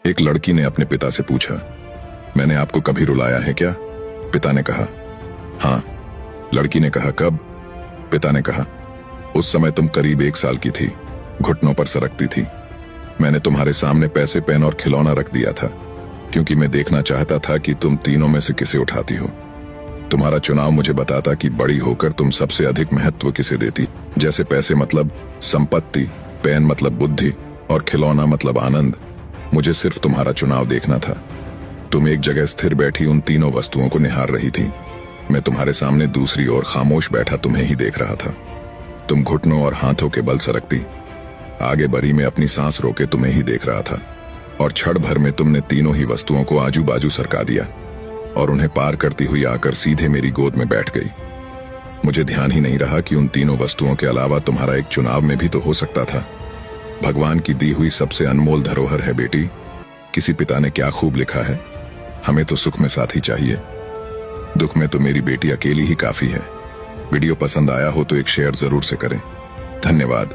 एक लड़की ने अपने पिता से पूछा, मैंने आपको कभी रुलाया है क्या? पिता ने कहा, हाँ। लड़की ने कहा, कब? पिता ने कहा, उस समय तुम करीब 1 साल की थी, घुटनों पर सरकती थी। मैंने तुम्हारे सामने पैसे, पेन और खिलौना रख दिया था, क्योंकि मैं देखना चाहता था कि तुम तीनों में से किसे उठाती हो। तुम्हारा चुनाव मुझे बताता कि बड़ी होकर तुम सबसे अधिक महत्व किसे देती। जैसे पैसे मतलब संपत्ति, पेन मतलब बुद्धि और खिलौना मतलब आनंद। मुझे सिर्फ तुम्हारा चुनाव देखना था। तुम एक जगह स्थिर बैठी उन तीनों वस्तुओं को निहार रही थी। मैं तुम्हारे सामने दूसरी ओर खामोश बैठा तुम्हें ही देख रहा था। तुम घुटनों और हाथों के बल सरकती, आगे बढ़ी में अपनी सांस रोके तुम्हें ही देख रहा था, और क्षण भर में तुमने तीनों ही वस्तुओं को आजू बाजू सरका दिया और उन्हें पार करती हुई आकर सीधे मेरी गोद में बैठ गई। मुझे ध्यान ही नहीं रहा कि उन तीनों वस्तुओं के अलावा तुम्हारा एक चुनाव में भी तो हो सकता था। भगवान की दी हुई सबसे अनमोल धरोहर है बेटी। किसी पिता ने क्या खूब लिखा है, हमें तो सुख में साथी चाहिए, दुख में तो मेरी बेटी अकेली ही काफी है। वीडियो पसंद आया हो तो एक शेयर जरूर से करें। धन्यवाद।